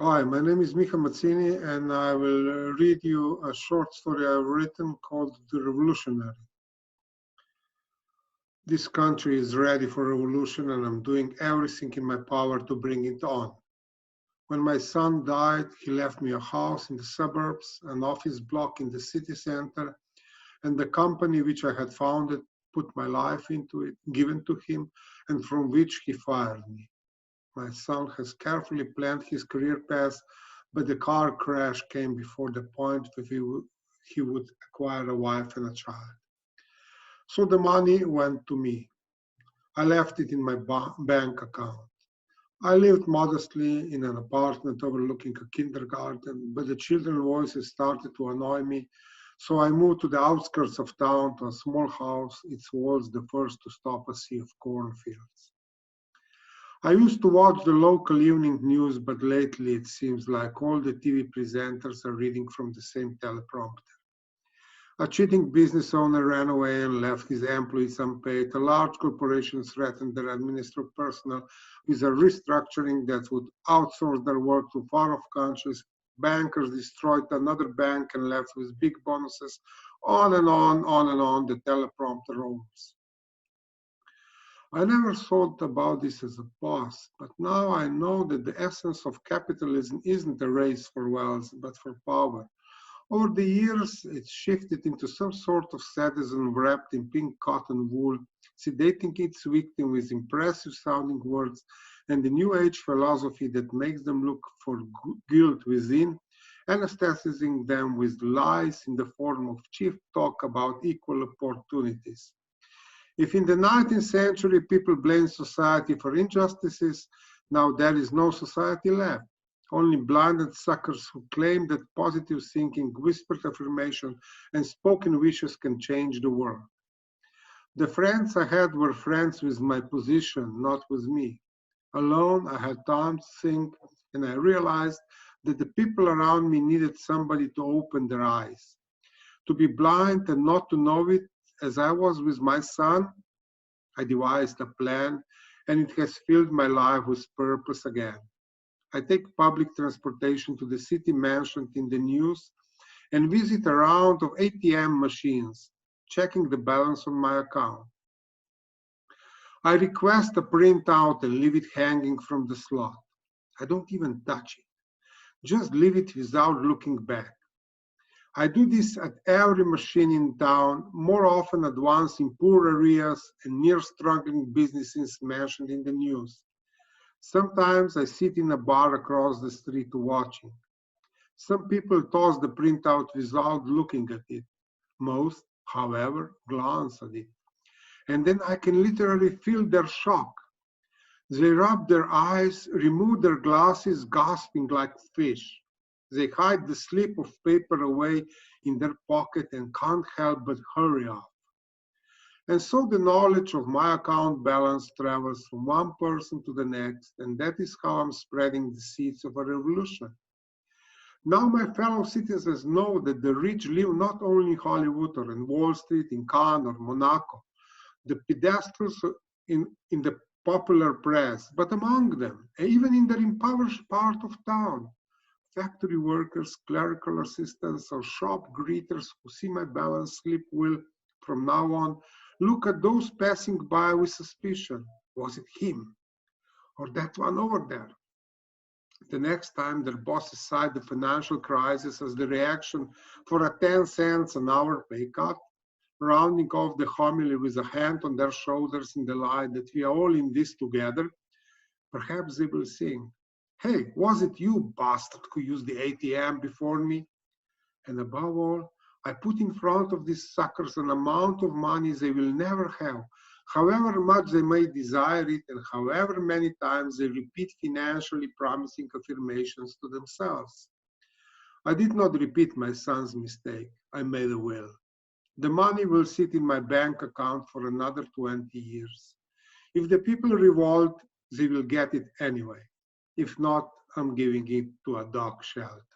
Hi, my name is Miha Mazzini, and I will read you a short story I've written called The Revolutionary. This country is ready for revolution, and I'm doing everything in my power to bring it on. When my son died, he left me a house in the suburbs, an office block in the city center, and the company which I had founded, put my life into it, given to him, and from which he fired me. My son has carefully planned his career path, but the car crash came before the point that he would acquire a wife and a child. So the money went to me. I left it in my bank account. I lived modestly in an apartment overlooking a kindergarten, but the children's voices started to annoy me, so I moved to the outskirts of town to a small house, its walls the first to stop a sea of cornfields. I used to watch the local evening news, but lately it seems like all the TV presenters are reading from the same teleprompter. A cheating business owner ran away and left his employees unpaid. A large corporation threatened their administrative personnel with a restructuring that would outsource their work to far-off countries. Bankers destroyed another bank and left with big bonuses. On and on, the teleprompter roams. I never thought about this as a boss, but now I know that the essence of capitalism isn't a race for wealth, but for power. Over the years, it shifted into some sort of sadism wrapped in pink cotton wool, sedating its victim with impressive sounding words and the New Age philosophy that makes them look for guilt within, anesthetizing them with lies in the form of cheap talk about equal opportunities. If in the 19th century people blamed society for injustices, now there is no society left. Only blinded suckers who claim that positive thinking, whispered affirmation, and spoken wishes can change the world. The friends I had were friends with my position, not with me. Alone, I had time to think, and I realized that the people around me needed somebody to open their eyes. To be blind and not to know it, as I was with my son, I devised a plan, and it has filled my life with purpose again. I take public transportation to the city mentioned in the news and visit a round of ATM machines, checking the balance on my account. I request a printout and leave it hanging from the slot. I don't even touch it, just leave it without looking back. I do this at every machine in town, more often at once in poor areas and near struggling businesses mentioned in the news. Sometimes I sit in a bar across the street watching. Some people toss the printout without looking at it. Most, however, glance at it. And then I can literally feel their shock. They rub their eyes, remove their glasses, gasping like fish. They hide the slip of paper away in their pocket and can't help but hurry off. And so the knowledge of my account balance travels from one person to the next, and that is how I'm spreading the seeds of a revolution. Now my fellow citizens know that the rich live not only in Hollywood or in Wall Street, in Cannes or Monaco, the pedestals in the popular press, but among them, even in the impoverished part of town. Factory workers, clerical assistants, or shop greeters who see my balance slip will, from now on, look at those passing by with suspicion. Was it him? Or that one over there? The next time their bosses cite the financial crisis as the reaction for a 10 cents an hour pay cut, rounding off the homily with a hand on their shoulders in the line that we are all in this together, perhaps they will sing, "Hey, was it you, bastard, who used the ATM before me?" And above all, I put in front of these suckers an amount of money they will never have, however much they may desire it and however many times they repeat financially promising affirmations to themselves. I did not repeat my son's mistake. I made a will. The money will sit in my bank account for another 20 years. If the people revolt, they will get it anyway. If not, I'm giving it to a dog shelter.